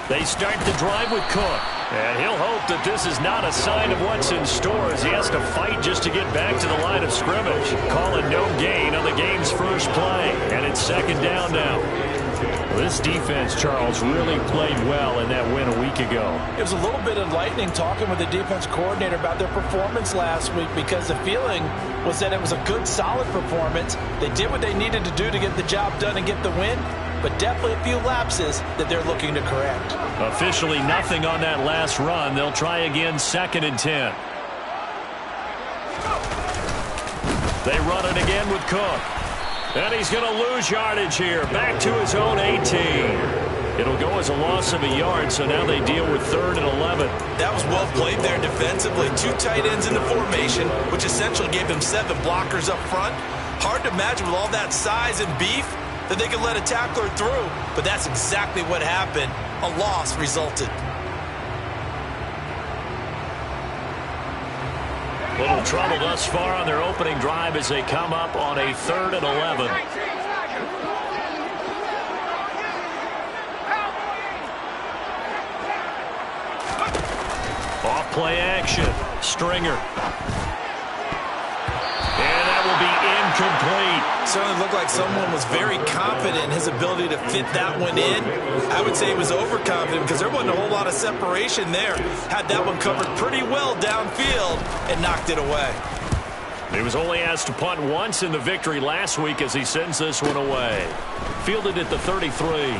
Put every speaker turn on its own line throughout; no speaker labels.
They start the drive with Coop. And he'll hope that this is not a sign of what's in store as he has to fight just to get back to the line of scrimmage. Call it no gain on the game's first play. And it's second down now. This defense, Charles, really played well in that win a week ago.
It was a little bit enlightening talking with the defense coordinator about their performance last week because the feeling was that it was a good, solid performance. They did what they needed to do to get the job done and get the win, but definitely a few lapses that they're looking to correct.
Officially nothing on that last run. They'll try again, 2nd and 10. They run it again with Coop. And he's going to lose yardage here. Back to his own 18. It'll go as a loss of a yard, so now they deal with 3rd and 11.
That was well played there defensively. 2 tight ends in the formation, which essentially gave him 7 blockers up front. Hard to imagine with all that size and beef that they could let a tackler through, but that's exactly what happened. A loss resulted.
Little trouble thus far on their opening drive as they come up on a 3rd and 11. Off play action. Stringer. And that will be incomplete.
Certainly looked like someone was very confident in his ability to fit that one in. I would say he was overconfident because there wasn't a whole lot of separation there. Had that one covered pretty well downfield and knocked it away.
He was only asked to punt once in the victory last week as he sends this one away. Fielded at the 33.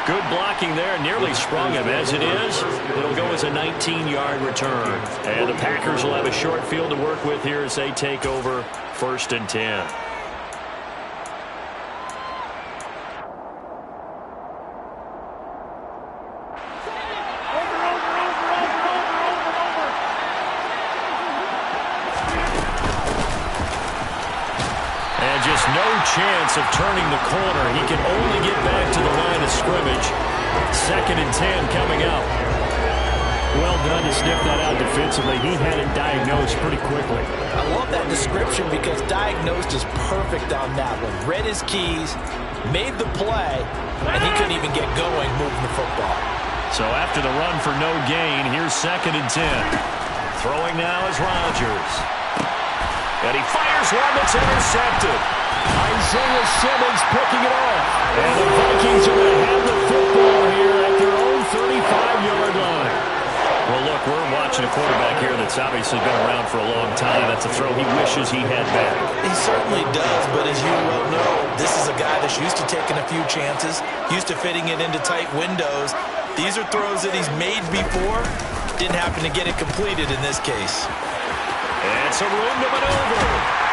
Good blocking there, nearly sprung him. As it is, it'll go as a 19-yard return. And the Packers will have a short field to work with here as they take over 1st and 10. Just no chance of turning the corner. He can only get back to the line of scrimmage. 2nd and 10 coming up. Well done to sniff that out defensively. He had it diagnosed pretty quickly.
I love that description because diagnosed is perfect on that one. Read his keys, made the play, and he couldn't even get going moving the football.
So after the run for no gain, here's 2nd and 10. Throwing now is Rodgers. And he fires one that's intercepted. Isaiah Simmons picking it off. And the Vikings are going to have the football here at their own 35-yard line. Well, look, we're watching a quarterback here that's obviously been around for a long time. That's a throw he wishes he had back.
He certainly does, but as you well know, this is a guy that's used to taking a few chances, used to fitting it into tight windows. These are throws that he's made before. Didn't happen to get it completed in this case.
And some room to maneuver.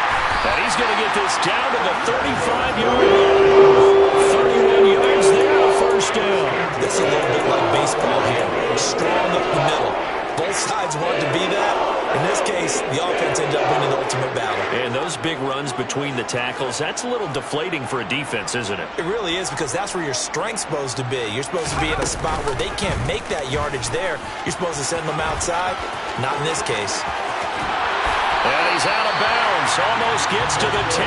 And he's going to get this down to the 35-yard line. 31 yards there, a 1st down.
This is a little bit like baseball here. Strong up the middle. Both sides want to be that. In this case, the offense ended up winning the ultimate battle.
And those big runs between the tackles, that's a little deflating for a defense, isn't it?
It really is because that's where your strength's supposed to be. You're supposed to be in a spot where they can't make that yardage there. You're supposed to send them outside. Not in this case.
And he's out of bounds. Almost gets to the 10.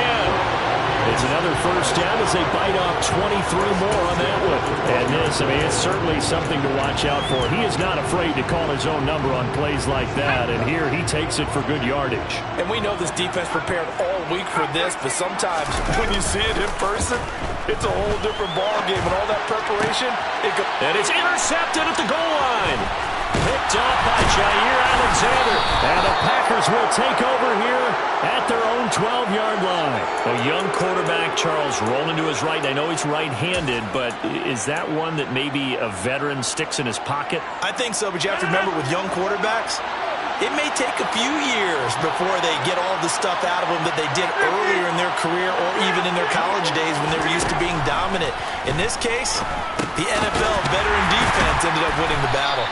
It's another 1st down as they bite off 23 more on that one. And this, I mean, it's certainly something to watch out for. He is not afraid to call his own number on plays like that. And here he takes it for good yardage.
And we know this defense prepared all week for this, but sometimes when you see it in person, it's a whole different ballgame. And all that preparation,
and it's intercepted at the goal line. Picked up by Jair Alexander. And the Packers will take over here at their own 12-yard line. A young quarterback, Charles, rolling to his right. I know he's right-handed, but is that one that maybe a veteran sticks in his pocket?
I think so, but you have to remember with young quarterbacks, it may take a few years before they get all the stuff out of them that they did earlier in their career or even in their college days when they were used to being dominant. In this case, the NFL veteran defense ended up winning the battle.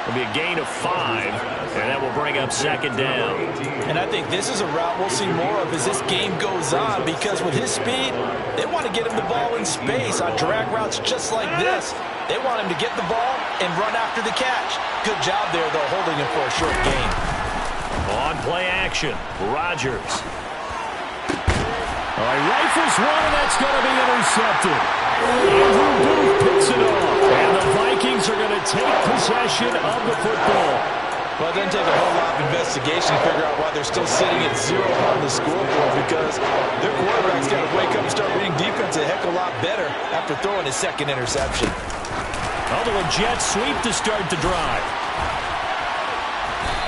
It'll be a gain of 5, and that will bring up 2nd down.
And I think this is a route we'll see more of as this game goes on because with his speed, they want to get him the ball in space on drag routes just like this. They want him to get the ball and run after the catch. Good job there, though, holding him for a short gain.
On play action, Rodgers. All right, right rifles one, and that's going to be intercepted. Andrew Booth picks it off, and the Vikings are going to take possession of the football.
Well, it doesn't take a whole lot of investigation to figure out why they're still sitting at 0 on the scoreboard, because their quarterback's got to wake up and start reading defense a heck of a lot better after throwing his second interception.
Although a jet sweep to start the drive.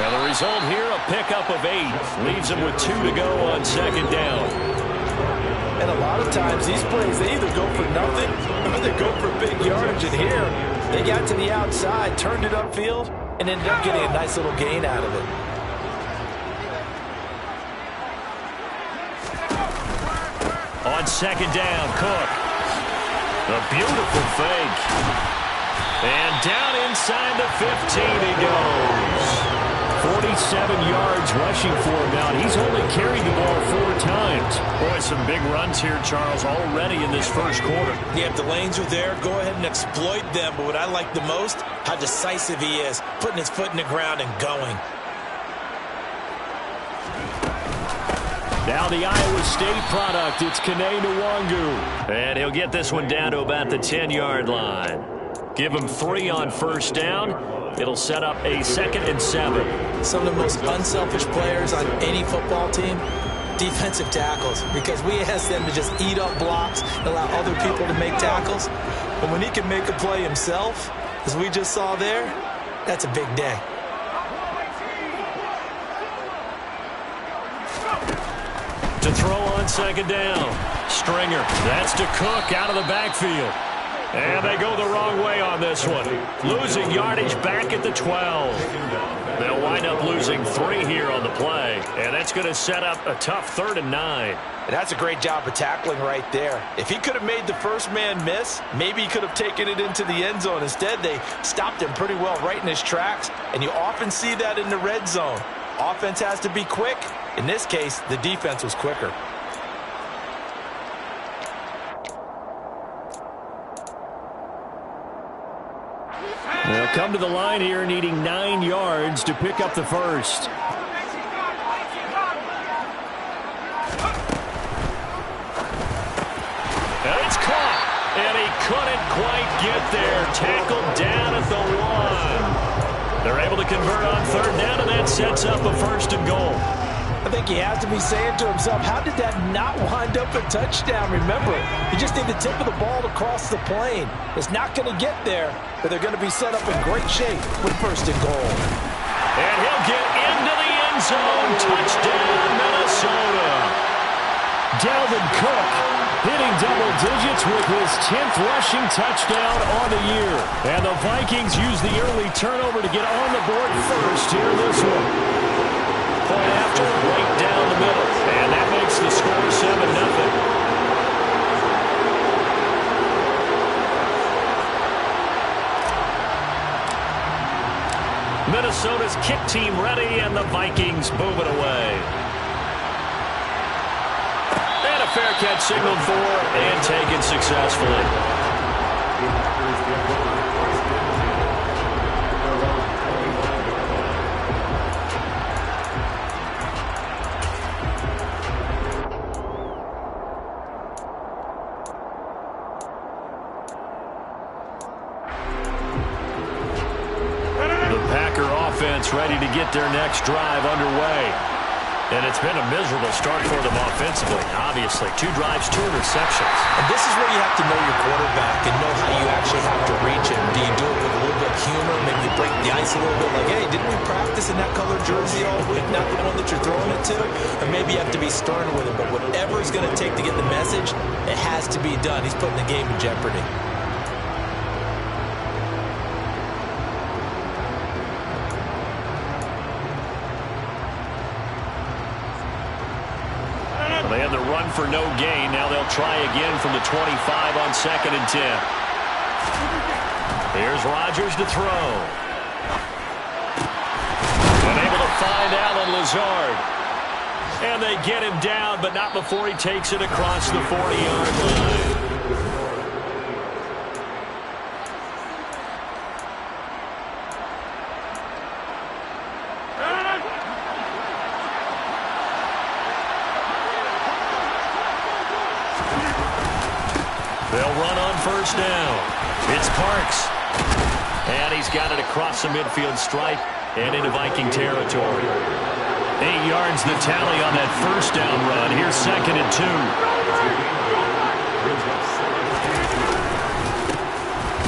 Now the result here, a pickup of 8. Leaves them with 2 to go on second down.
And a lot of times these plays, they either go for nothing or they go for big yardage. And here, they got to the outside, turned it upfield, and ended up getting a nice little gain out of it.
On second down, Cook. A beautiful fake. And down inside the 15 he goes. 47 yards rushing for him now. He's only carried the ball 4 times. Boy, some big runs here, Charles, already in this first quarter.
Yeah, if the lanes are there, go ahead and exploit them. But what I like the most, how decisive he is, putting his foot in the ground and going.
Now the Iowa State product, it's Kene Nwangu. And he'll get this one down to about the 10-yard line. Give him 3 on first down. It'll set up a 2nd and 7.
Some of the most unselfish players on any football team, defensive tackles, because we ask them to just eat up blocks and allow other people to make tackles. But when he can make a play himself, as we just saw there, that's a big day.
To throw on second down. Stringer. That's to Cook out of the backfield. And they go the wrong way on this one. Losing yardage back at the 12. They'll wind up losing 3 here on the play. And that's going to set up a tough 3rd and 9.
And that's a great job of tackling right there. If he could have made the first man miss, maybe he could have taken it into the end zone. Instead, they stopped him pretty well right in his tracks. And you often see that in the red zone. Offense has to be quick. In this case, the defense was quicker.
They'll come to the line here needing 9 yards to pick up the first. And it's caught. And he couldn't quite get there. Tackled down at the 1. They're able to convert on 3rd down, and that sets up a 1st and goal.
I think he has to be saying to himself, how did that not wind up a touchdown? Remember, you just need the tip of the ball to cross the plane. It's not going to get there, but they're going to be set up in great shape with 1st and goal.
And he'll get into the end zone. Touchdown, Minnesota. Dalvin Cook hitting double digits with his 10th rushing touchdown on the year. And the Vikings use the early turnover to get on the board first here in this one. Point after, right down the middle. And that makes the score 7-0. Minnesota's kick team ready, and the Vikings move it away. And a fair catch signaled for and taken successfully. Ready to get their next drive underway. And it's been a miserable start for them offensively, obviously. 2 drives, 2 interceptions.
And this is where you have to know your quarterback and know how you actually have to reach him. Do you do it with a little bit of humor, maybe break the ice a little bit, like, hey, didn't we practice in that colored jersey all week, not the one that you're throwing it to? Or maybe you have to be stern with him. But whatever it's going to take to get the message, it has to be done. He's putting the game in jeopardy.
They had the run for no gain. Now they'll try again from the 25 on 2nd and 10. Here's Rodgers to throw. Unable to find Alan Lazard. And they get him down, but not before he takes it across the 40-yard line. They'll run on first down. It's Parks. And he's got it across the midfield stripe and into Viking territory. 8 yards the tally on that first down run. Here's 2nd and 2.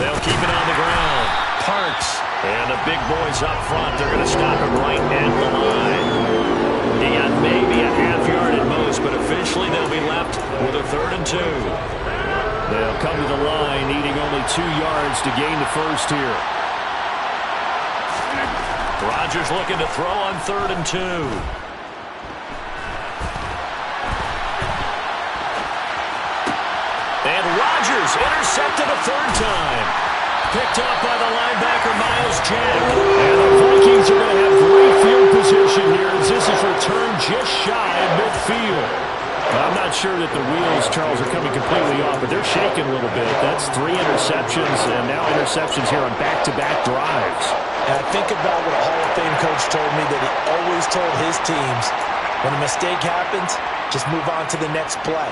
They'll keep it on the ground. Parks. And the big boys up front, they're going to stop him right at the line. He got maybe a half yard at most, but officially they'll be left with a 3rd and 2. They'll come to the line, needing only 2 yards to gain the first here. Rodgers looking to throw on 3rd and 2. And Rodgers intercepted a 3rd time. Picked up by the linebacker, Miles Jack. And the Vikings are going to have great field position here as this is returned just shy of midfield. I'm not sure that the wheels, Charles, are coming completely off, but they're shaking a little bit. That's 3 interceptions, and now interceptions here on back-to-back drives.
And I think about what a Hall of Fame coach told me that he always told his teams, when a mistake happens, just move on to the next play.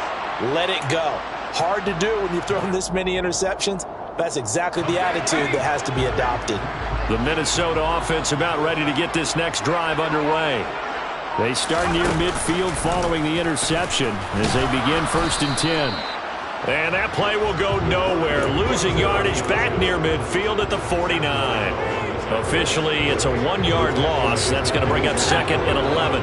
Let it go. Hard to do when you've thrown this many interceptions. That's exactly the attitude that has to be adopted.
The Minnesota offense about ready to get this next drive underway. They start near midfield following the interception as they begin 1st and 10. And that play will go nowhere. Losing yardage back near midfield at the 49. Officially, it's a 1-yard loss. That's going to bring up 2nd and 11.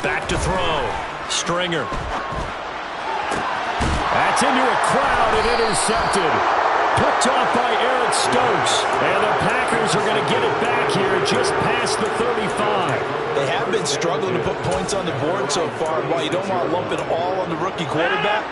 Back to throw. Stringer. That's into a crowd and intercepted. Picked off by Eric Stokes. And the Packers are going to get it back here just past the 35.
They have been struggling to put points on the board so far. While you don't want to lump it all on the rookie quarterback,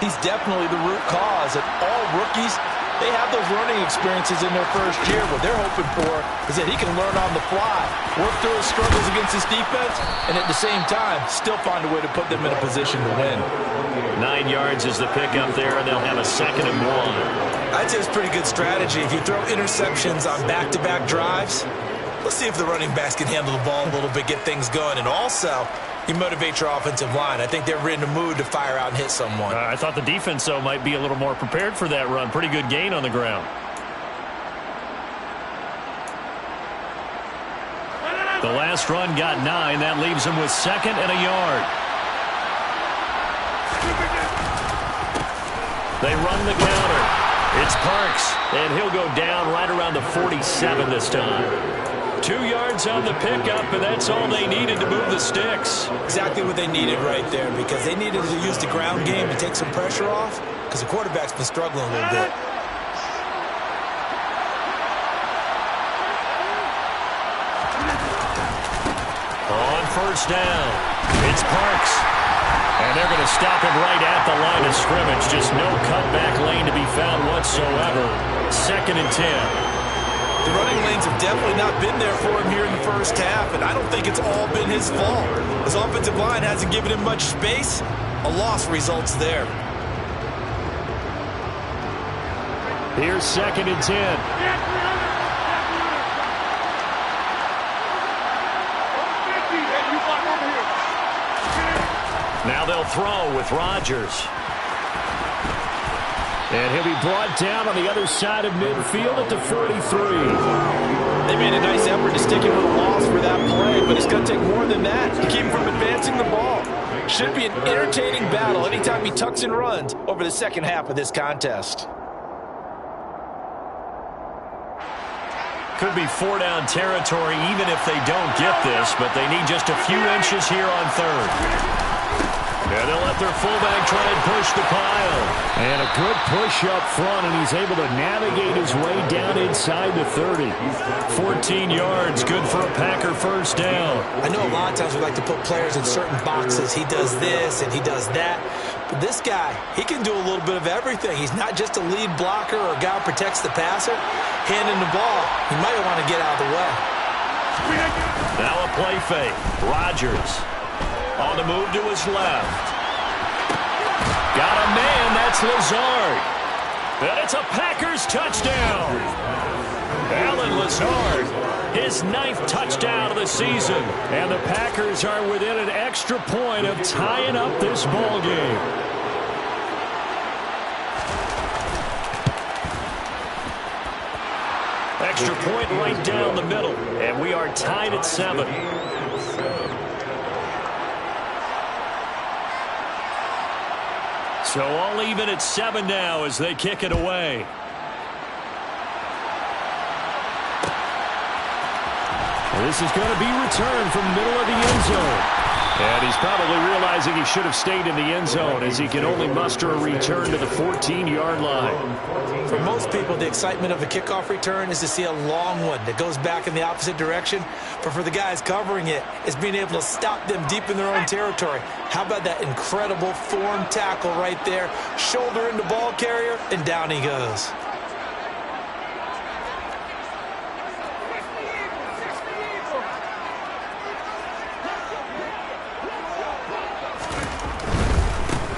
he's definitely the root cause. And all rookies, they have those learning experiences in their first year. What they're hoping for is that he can learn on the fly, work through his struggles against his defense, and at the same time, still find a way to put them in a position to win.
9 yards is the pickup there, and they'll have a 2nd and 1.
I'd say it's pretty good strategy. If you throw interceptions on back-to-back drives, let's see if the running backs can handle the ball a little bit, get things going, and also you motivate your offensive line. I think they're in the mood to fire out and hit someone.
I thought the defense, though, might be a little more prepared for that run. Pretty good gain on the ground. The last run got 9. That leaves him with 2nd and a yard. They run the counter. It's Parks, and he'll go down right around the 47 this time. 2 yards on the pickup, and that's all they needed to move the sticks.
Exactly what they needed right there, because they needed to use the ground game to take some pressure off, because the quarterback's been struggling a little bit.
On first down, it's Parks. And they're going to stop him right at the line of scrimmage. Just no cutback lane to be found whatsoever. 2nd and 10.
The running lanes have definitely not been there for him here in the first half, and I don't think it's all been his fault. His offensive line hasn't given him much space. A loss results there.
Here's 2nd and 10. Now they'll throw with Rodgers. And he'll be brought down on the other side of midfield at the 43.
They made a nice effort to stick him with a loss for that play, but it's going to take more than that to keep him from advancing the ball. Should be an entertaining battle anytime he tucks and runs over the second half of this contest.
Could be 4-down territory even if they don't get this, but they need just a few inches here on 3rd. And they'll let their fullback try and push the pile. And a good push up front, and he's able to navigate his way down inside the 30. 14 yards, good for a Packer first down.
I know a lot of times we like to put players in certain boxes. He does this and he does that. But this guy, he can do a little bit of everything. He's not just a lead blocker or a guy who protects the passer. Handing the ball, he might want to get out of the way.
Now a play fake. Rodgers on the move to his left. Got a man, that's Lazard. And it's a Packers touchdown. Alan Lazard His 9th touchdown of the season. And the Packers are within an extra point of tying up this ball game. Extra point right down the middle. And we are tied at 7. So all even at 7 now as they kick it away. This is going to be returned from the middle of the end zone. And he's probably realizing he should have stayed in the end zone as he can only muster a return to the 14-yard line.
For most people, the excitement of a kickoff return is to see a long one that goes back in the opposite direction. But for the guys covering it, it's being able to stop them deep in their own territory. How about that incredible form tackle right there? Shoulder into ball carrier, and down he goes.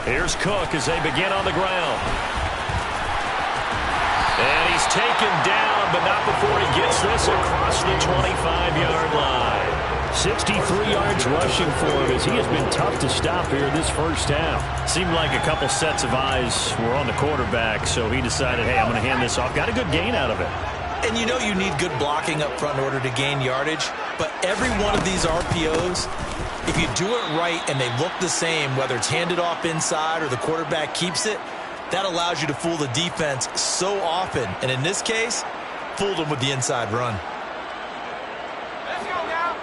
Here's Cook as they begin on the ground. And he's taken down, but not before he gets this across the 25-yard line. 63 yards rushing for him as he has been tough to stop here this first half. Seemed like a couple sets of eyes were on the quarterback, so he decided, hey, I'm going to hand this off. Got a good gain out of it.
And you know you need good blocking up front in order to gain yardage, but every one of these RPOs, if you do it right and they look the same, whether it's handed off inside or the quarterback keeps it, that allows you to fool the defense so often. And in this case, fooled them with the inside run.
Let's go now.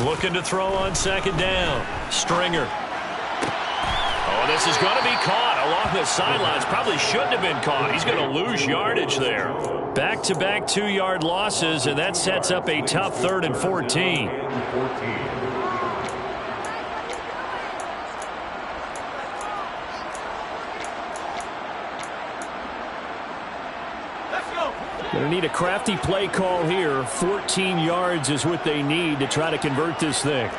Looking to throw on second down. Stringer. Oh, this is going to be caught along the sidelines. Probably shouldn't have been caught. He's going to lose yardage there. Back-to-back 2-yard losses, and that sets up a tough 3rd and 14. Going to need a crafty play call here. 14 yards is what they need to try to convert this thing.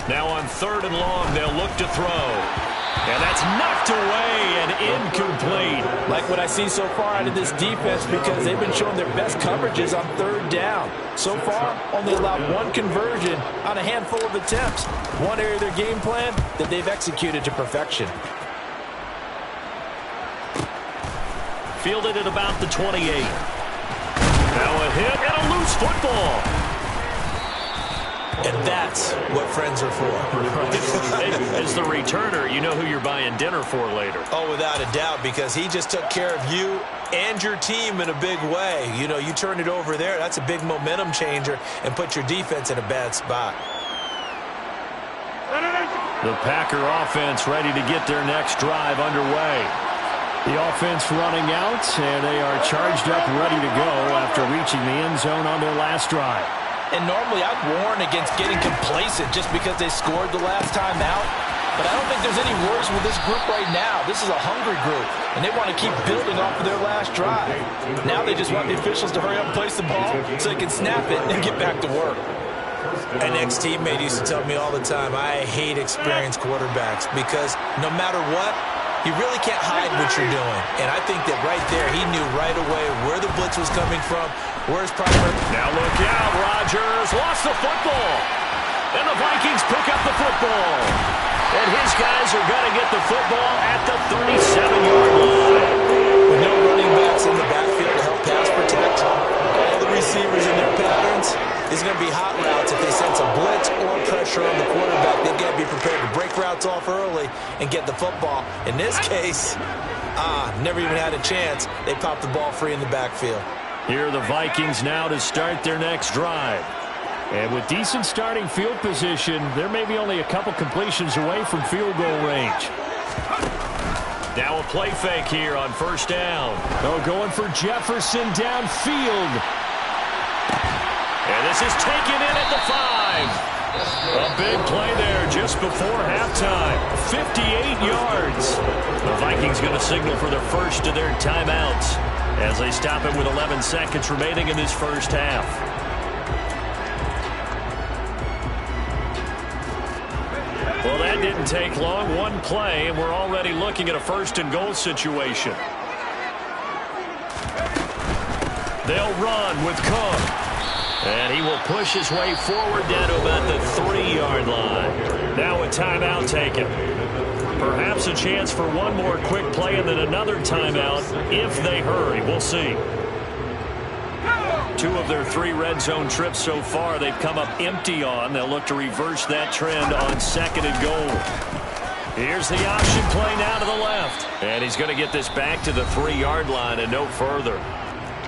Now on 3rd and long, they'll look to throw. And that's knocked away and incomplete.
Like what I see so far out of this defense, because they've been showing their best coverages on 3rd down. So far, only allowed 1 conversion on a handful of attempts. One area of their game plan that they've executed to perfection.
Fielded at about the 28. Now a hit and a loose football.
And that's what friends are for.
As the returner, you know who you're buying dinner for later.
Oh, without a doubt, because he just took care of you and your team in a big way. You know, you turn it over there, that's a big momentum changer and put your defense in a bad spot.
The Packer offense ready to get their next drive underway. The offense running out, and they are charged up, ready to go after reaching the end zone on their last drive.
And normally I'd warn against getting complacent just because they scored the last time out. But I don't think there's any worries with this group right now. This is a hungry group, and they want to keep building off of their last drive. Now they just want the officials to hurry up and place the ball so they can snap it and get back to work. An ex-teammate used to tell me all the time, I hate experienced quarterbacks because no matter what, you really can't hide what you're doing. And I think that right there, he knew right away where the blitz was coming from, where his primary...
Now look out, Rodgers lost the football. And the Vikings pick up the football. And his guys are going to get the football at the 37-yard line.
With no running backs in the backfield to help pass protect, all the receivers in their patterns, these are going to be hot routes. If they sense a blitz or pressure on the quarterback, they've got to be prepared to break routes off early and get the football. In this case, never even had a chance. They popped the ball free in the backfield.
Here are the Vikings now to start their next drive. And with decent starting field position, they're maybe only a couple completions away from field goal range. Now a play fake here on 1st down. Oh, going for Jefferson downfield. And this is taken in at the 5. A big play there just before halftime. 58 yards. The Vikings going to signal for their first of their timeouts as they stop it with 11 seconds remaining in this first half. That didn't take long. One play, and we're already looking at a first-and-goal situation. They'll run with Coop. And he will push his way forward down to about the 3-yard line. Now a timeout taken. Perhaps a chance for one more quick play and then another timeout if they hurry. We'll see. 2 of their 3 red zone trips so far they've come up empty on. They'll look to reverse that trend on second and goal. Here's the option play now to the left. And he's going to get this back to the 3-yard line and no further.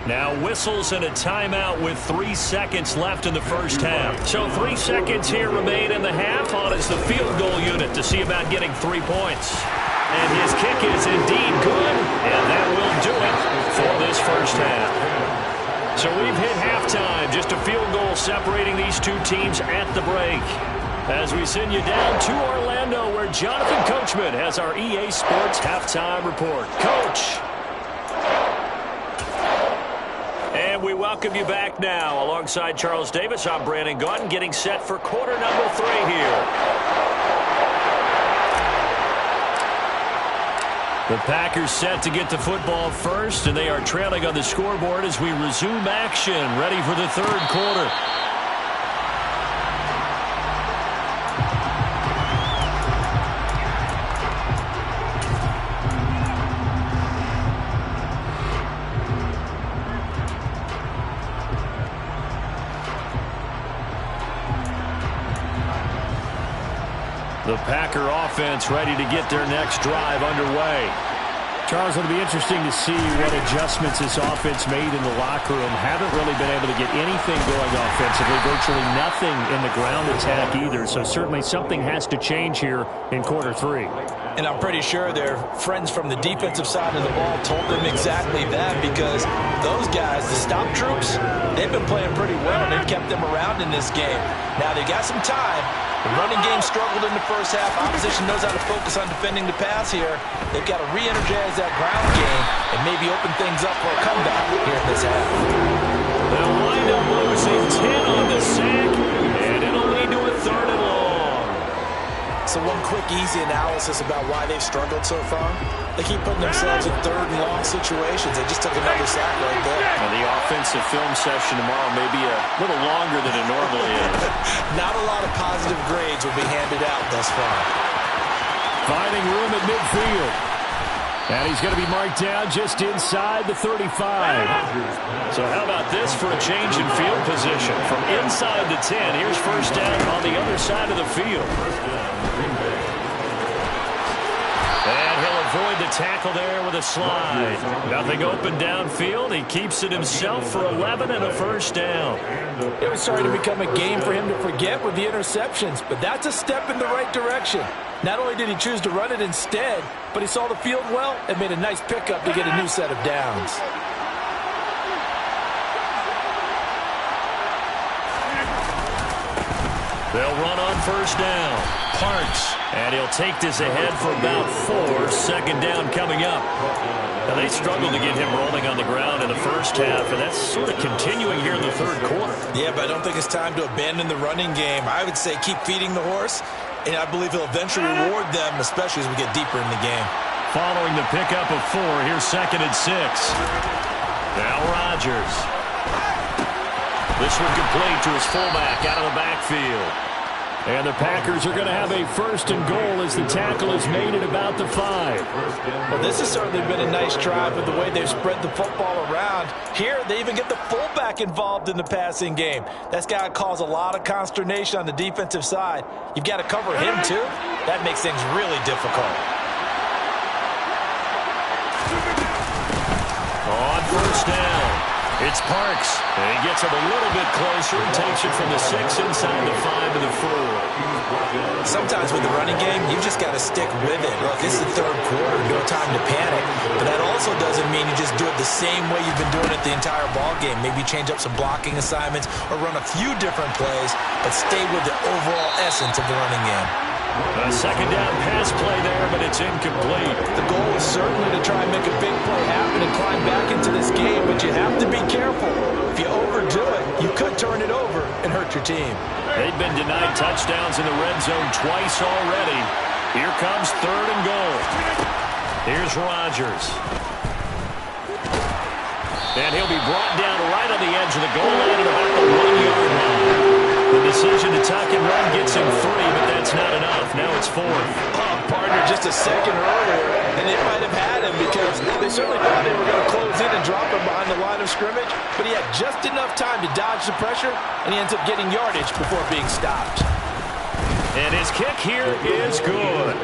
Now whistles and a timeout with 3 seconds left in the first half. So 3 seconds here remain in the half. On is the field goal unit to see about getting 3 points. And his kick is indeed good. And that will do it for this first half. So we've hit halftime. Just a field goal separating these 2 teams at the break. As we send you down to Orlando, where Jonathan Coachman has our EA Sports halftime report. Coach. And we welcome you back now. Alongside Charles Davis, I'm Brandon Gaudin, getting set for quarter number 3 here. The Packers set to get the football first, and they are trailing on the scoreboard as we resume action, ready for the 3rd quarter. The Packer offense ready to get their next drive underway.
Charles, it'll be interesting to see what adjustments this offense made in the locker room. Haven't really been able to get anything going offensively, virtually nothing in the ground attack either. So certainly something has to change here in quarter 3.
And I'm pretty sure their friends from the defensive side of the ball told them exactly that, because those guys, the stop troops, they've been playing pretty well. They've kept them around in this game. Now they got some time. The running game struggled in the first half. Opposition knows how to focus on defending the pass here. They've got to re-energize that ground game and maybe open things up for a comeback here in this half.
They'll wind up losing 10 on the sack, and it'll lead to a 3rd and long.
So one quick, easy analysis about why they've struggled so far. They keep putting themselves in 3rd and long situations. They just took another sack right there.
Now the offensive film session tomorrow may be a little longer than it normally is.
Not a lot of positive grades will be handed out thus far.
Finding room at midfield. And he's going to be marked down just inside the 35.
So how about this for a change in field position? From inside the 10, here's first down on the other side of the field. And he'll avoid the tackle there with a slide. Nothing open downfield. He keeps it himself for 11 and a first down.
It was starting to become a game for him to forget with the interceptions, but that's a step in the right direction. Not only did he choose to run it instead, but he saw the field well and made a nice pickup to get a new set of downs.
They'll run on first down. Parks. And he'll take this ahead for about 4. Second down coming up. Now they struggled to get him rolling on the ground in the first half, and that's sort of continuing here in the 3rd quarter.
Yeah, but I don't think it's time to abandon the running game. I would say keep feeding the horse, and I believe he'll eventually reward them, especially as we get deeper in the game.
Following the pickup of 4, here's 2nd and 6. Now Rodgers. This one complete to his fullback out of the backfield.
And the Packers are going to have a 1st and goal as the tackle is made at about the 5.
Well, this has certainly been a nice drive with the way they've spread the football around. Here, they even get the fullback involved in the passing game. That's got to cause a lot of consternation on the defensive side. You've got to cover him, too. That makes things really difficult.
On first down. It's Parks, and he gets him a little bit closer and takes it from the 6 inside the 5 to the 4.
Sometimes with the running game, you've just got to stick with it. Look, this is the 3rd quarter, no time to panic. But that also doesn't mean you just do it the same way you've been doing it the entire ball game. Maybe change up some blocking assignments or run a few different plays, but stay with the overall essence of the running game.
A second down pass play there, but it's incomplete.
The goal is certainly to try and make a big play happen and climb back into this game, but you have to be careful. If you overdo it, you could turn it over and hurt
protect your team.
They've been denied touchdowns in the red zone twice already. Here comes 3rd and goal. Here's Rodgers. And he'll be brought down right on the edge of the goal line at about the 1-yard line. The decision to tuck and run gets him 3, but that's not enough. Now it's 4th.
Partner just a second earlier, and they might have had him because they certainly thought they were going to close in and drop him behind the line of scrimmage, but he had just enough time to dodge the pressure, and he ends up getting yardage before being stopped.
And his kick here is good.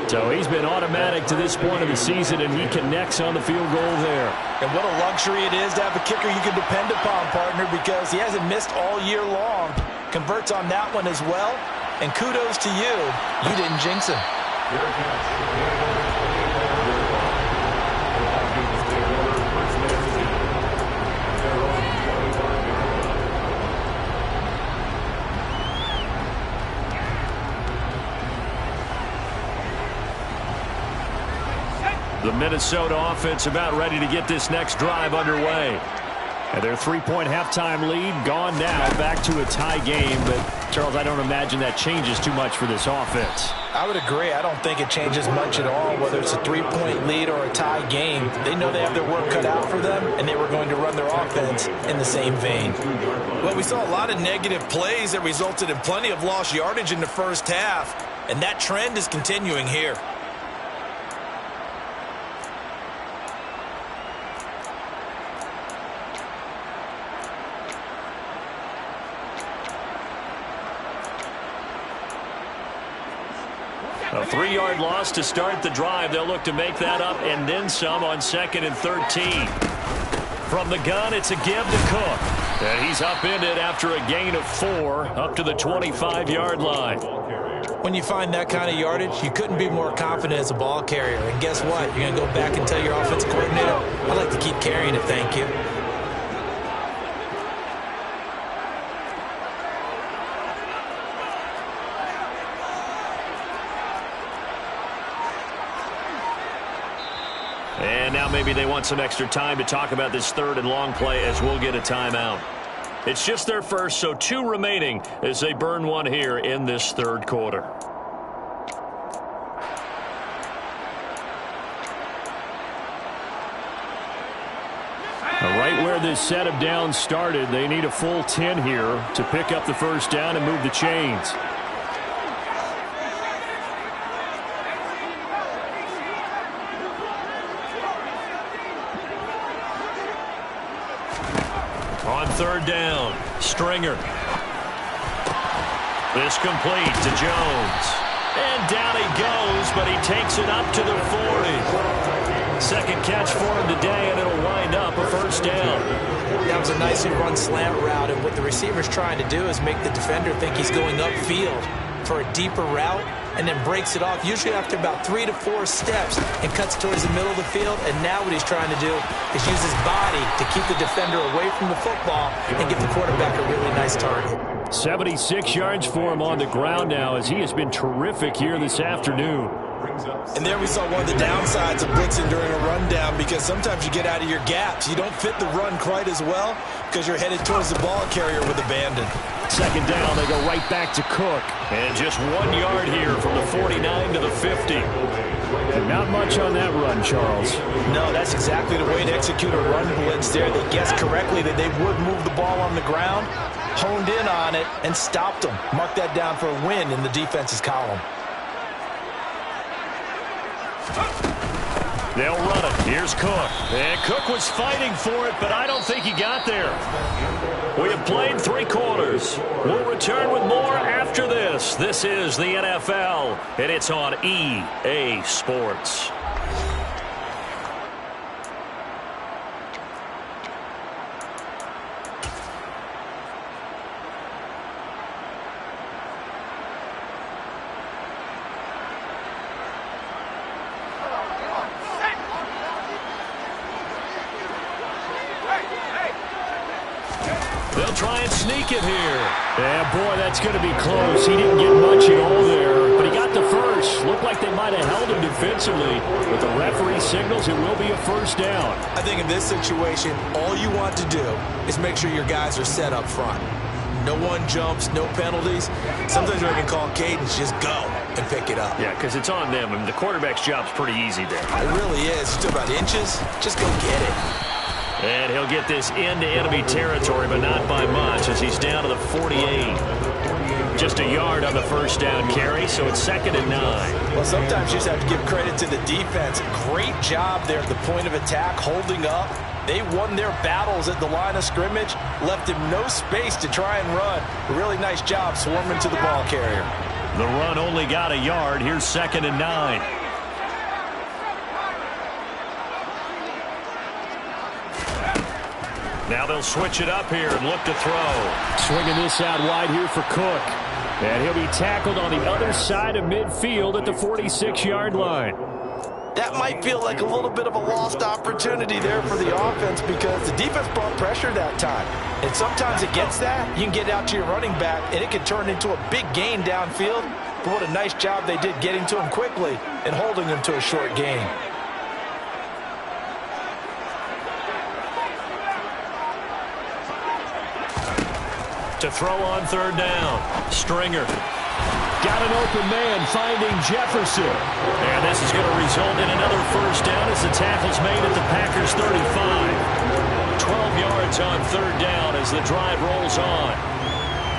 So he's been automatic to this point of the season, and he connects on the field goal there.
And what a luxury it is to have a kicker you can depend upon, partner, because he hasn't missed all year long. Converts on that one as well, and kudos to you. You didn't jinx him.
The Minnesota offense about ready to get this next drive underway.
And their 3-point halftime lead gone now, back to a tie game. But, Charles, I don't imagine that changes too much for this offense.
I would agree. I don't think it changes much at all, whether it's a 3-point lead or a tie game. They know they have their work cut out for them, and they were going to run their offense in the same vein.
Well, we saw a lot of negative plays that resulted in plenty of lost yardage in the first half, and that trend is continuing here.
A 3-yard loss to start the drive. They'll look to make that up and then some on 2nd and 13. From the gun, it's a give to Cook. And he's upended after a gain of 4 up to the 25-yard line.
When you find that kind of yardage, you couldn't be more confident as a ball carrier. And guess what? You're going to go back and tell your offensive coordinator, I'd like to keep carrying it, thank you.
And now maybe they want some extra time to talk about this 3rd and long play as we'll get a timeout. It's just their first, so 2 remaining as they burn one here in this 3rd quarter.
Right where this set of downs started, they need a full 10 here to pick up the first down and move the chains.
On 3rd down, Stringer. This complete to Jones. And down he goes, but he takes it up to the 40. Second catch for him today, and it'll wind up a first down.
That was a nicely run slant route, and what the receiver's trying to do is make the defender think he's going upfield for a deeper route, and then breaks it off, usually after about 3 to 4 steps, and cuts towards the middle of the field. And now what he's trying to do is use his body to keep the defender away from the football and give the quarterback a really nice target.
76 yards for him on the ground now, as he has been terrific here this afternoon.
And there we saw one of the downsides of blitzing during a rundown, because sometimes you get out of your gaps. You don't fit the run quite as well because you're headed towards the ball carrier with abandon.
2nd down, they go right back to Cook.
And just 1 yard here from the 49 to the 50.
And not much on that run, Charles.
No, that's exactly the way to execute a run blitz there. They guessed correctly that they would move the ball on the ground, honed in on it, and stopped them. Mark that down for a win in the defense's column.
They'll run it. Here's Cook. And Cook was fighting for it, but I don't think he got there. We have played 3 quarters. We'll return with more after this. This is the NFL, and it's on EA Sports. They'll try and sneak it here.
Yeah, boy, that's going to be close. He didn't get much at all there, but he got the first. Looked like they might have held him defensively, but the referee signals it will be a first down.
I think in this situation, all you want to do is make sure your guys are set up front. no one jumps, no penalties. Sometimes we're going to call cadence, just go and pick it up.
Yeah, because it's on them. I mean, the quarterback's job's pretty easy there.
It really is. Still about inches. Just go get it.
And he'll get this into enemy territory, but not by much as he's down to the 48. Just a yard on the first down carry, so it's 2nd and 9.
Well, sometimes you just have to give credit to the defense. Great job there at the point of attack, holding up. They won their battles at the line of scrimmage, left him no space to try and run. A really nice job swarming to the ball carrier.
The run only got a yard. Here's 2nd and 9. Now they'll switch it up here and look to throw.
Swinging this out wide here for Cook. And he'll be tackled on the other side of midfield at the 46-yard line.
That might feel like a little bit of a lost opportunity there for the offense because the defense brought pressure that time. And sometimes against that, you can get out to your running back, and it can turn into a big gain downfield. But what a nice job they did getting to him quickly and holding him to a short gain.
To throw on 3rd down. Stringer.
Got an open man finding Jefferson.
And this is going to result in another first down as the tackle's made at the Packers 35. 12 yards on 3rd down as the drive rolls on.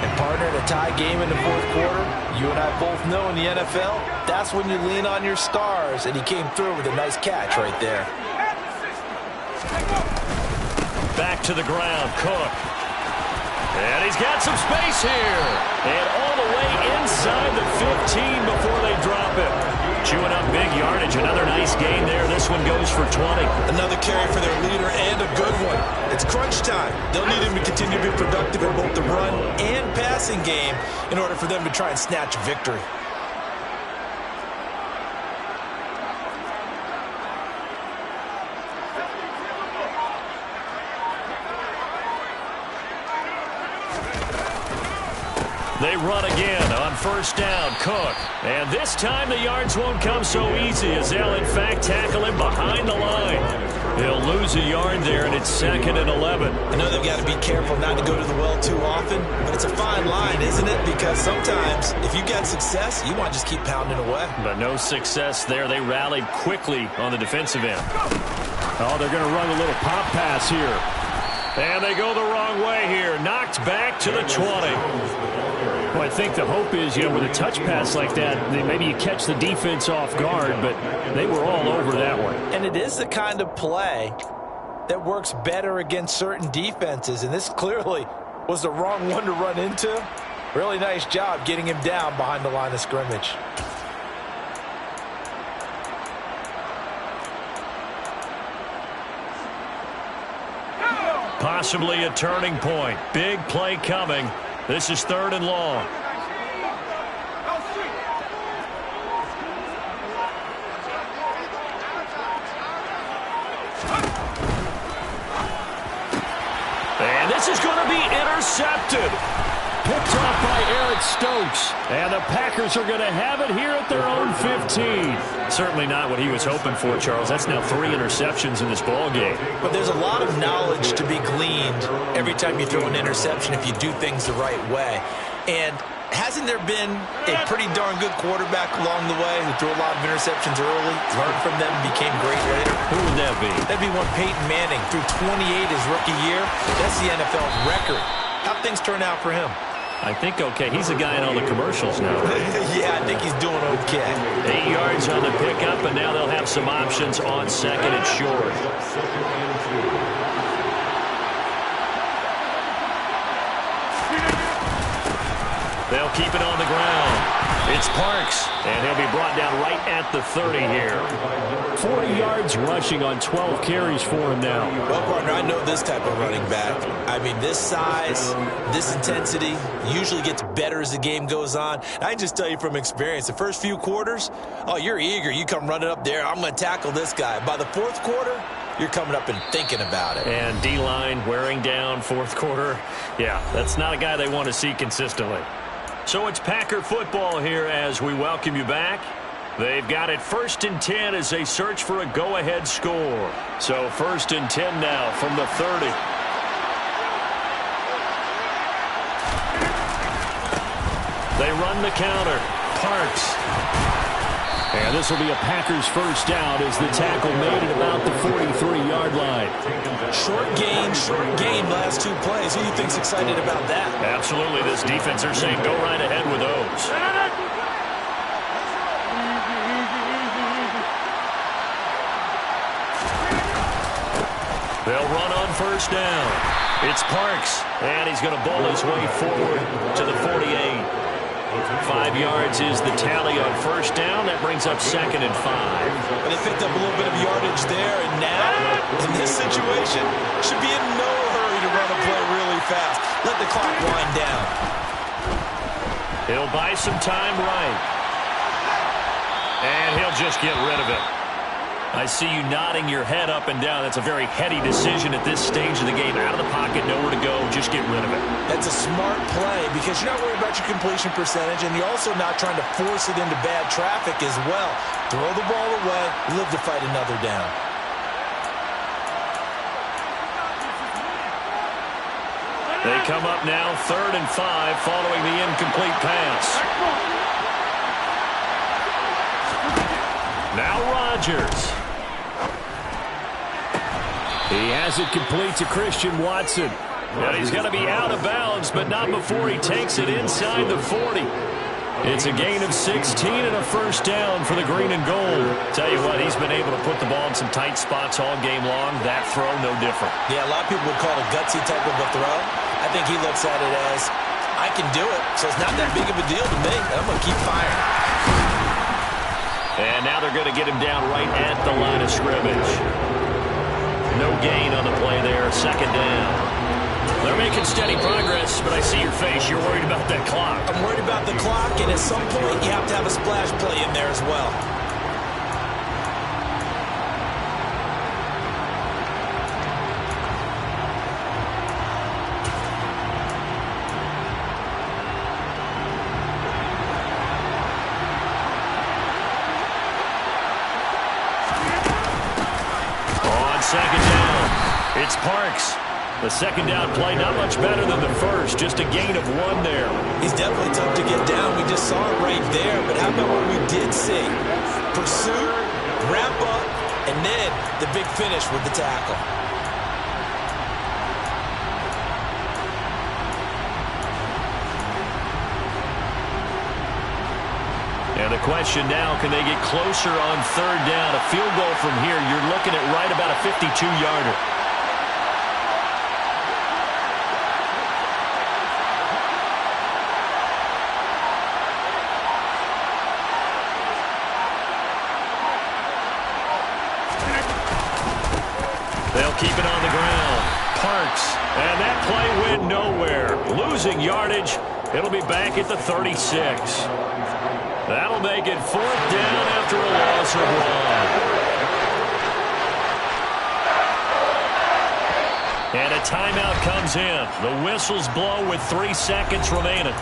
And partner, in a tie game in the 4th quarter, you and I both know in the NFL, that's when you lean on your stars. And he came through with a nice catch right there.
Back to the ground, Cook. And he's got some space here. And all the way inside the 15 before they drop it. Chewing up big yardage. Another nice gain there. This one goes for 20.
Another carry for their leader and a good one. It's crunch time. They'll need him to continue to be productive in both the run and passing game in order for them to try and snatch victory.
They run again on 1st down, Cook. And this time the yards won't come so easy as they'll, in fact, tackle him behind the line. He'll lose a yard there, and it's 2nd and 11.
I know they've got to be careful not to go to the well too often, but it's a fine line, isn't it? Because sometimes if you got success, you want to just keep pounding away.
But no success there. They rallied quickly on the defensive end.
Oh, they're going to run a little pop pass here.
And they go the wrong way here. Knocked back to the 20.
Well, I think the hope is, with a touch pass like that, maybe you catch the defense off guard, but they were all over that one.
And it is the kind of play that works better against certain defenses, and this clearly was the wrong one to run into. Really nice job getting him down behind the line of scrimmage.
Possibly a turning point. Big play coming. This is 3rd and long. And this is going to be intercepted.
Picked off by Eric Stokes. And the Packers are going to have it here at their own 15.
Certainly not what he was hoping for, Charles. That's now 3 interceptions in this ball game.
But there's a lot of knowledge to be gleaned every time you throw an interception if you do things the right way. And hasn't there been a pretty darn good quarterback along the way who threw a lot of interceptions early, learned from them, and became great later?
Who would that be?
That'd be one Peyton Manning. Threw 28 his rookie year. That's the NFL record. How'd things turn out for him?
I think okay. He's a guy in all the commercials now, right?
Yeah, I think he's doing okay.
8 yards on the pickup, and now they'll have some options on 2nd and short. They'll keep it on the ground. It's Parks, and he'll be brought down right at the 30 here.
40 yards rushing on 12 carries for him now.
Well, partner, I know this type of running back. I mean, this size, this intensity usually gets better as the game goes on. I can just tell you from experience, the first few quarters, oh, you're eager. You come running up there, I'm going to tackle this guy. By the 4th quarter, you're coming up and thinking about it.
And D-line wearing down 4th quarter. Yeah, that's not a guy they want to see consistently. So it's Packer football here as we welcome you back. They've got it 1st and 10 as they search for a go-ahead score. So 1st and 10 now from the 30.
They run the counter. Parks. And this will be a Packers first down as the tackle made at about the 43-yard line.
Short gain last two plays. Who do you think's excited about that?
Absolutely. This defense, they're saying go right ahead with those. They'll run on first down. It's Parks, and he's going to bowl his way forward to the 48. 5 yards is the tally on first down. That brings up 2nd and 5.
But they picked up a little bit of yardage there, and now, in this situation, should be in no hurry to run a play really fast. Let the clock wind down.
He'll buy some time right. And he'll just get rid of it. I see you nodding your head up and down. That's a very heady decision at this stage of the game. Out of the pocket, nowhere to go. Just get rid of it.
That's a smart play because you're not worried about your completion percentage, and you're also not trying to force it into bad traffic as well. Throw the ball away, live to fight another down.
They come up now 3rd and 5 following the incomplete pass. Now Rodgers. He has it complete to Christian Watson. And he's going to be out of bounds, but not before he takes it inside the 40. It's a gain of 16 and a first down for the green and gold. Tell you what, he's been able to put the ball in some tight spots all game long. That throw, no different.
Yeah, a lot of people would call it a gutsy type of a throw. I think he looks at it as, I can do it, so it's not that big of a deal to me. I'm going to keep firing.
And now they're going to get him down right at the line of scrimmage. No gain on the play there. 2nd down. They're making steady progress, but I see your face. You're worried about that clock.
I'm worried about the clock, and at some point you have to have a splash play in there as well.
Second down. It's Parks. The second down play not much better than the first. Just a gain of 1 there.
He's definitely tough to get down. We just saw it right there. But how about what we did see? Pursuit, wrap up, and then the big finish with the tackle.
And the question now, can they get closer on 3rd down? A field goal from here, you're looking at right about a 52-yarder. They'll keep it on the ground. Parks, and that play went nowhere. Losing yardage. It'll be back at the 36. That'll make it 4th down after a loss of 1. And a timeout comes in. The whistles blow with 3 seconds remaining.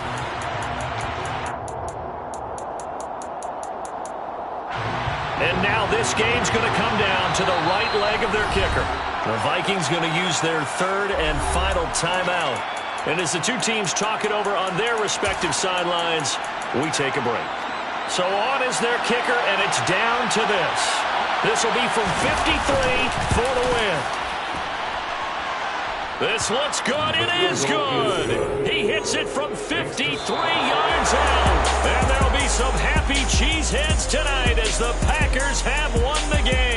And now this game's going to come down to the right leg of their kicker. The Vikings going to use their 3rd and final timeout. And as the two teams talk it over on their respective sidelines, we take a break. So on is their kicker, and it's down to this. This will be from 53 for the win. This looks good. It is good. He hits it from 53 yards out. And there'll be some happy cheeseheads tonight as the Packers have won the game.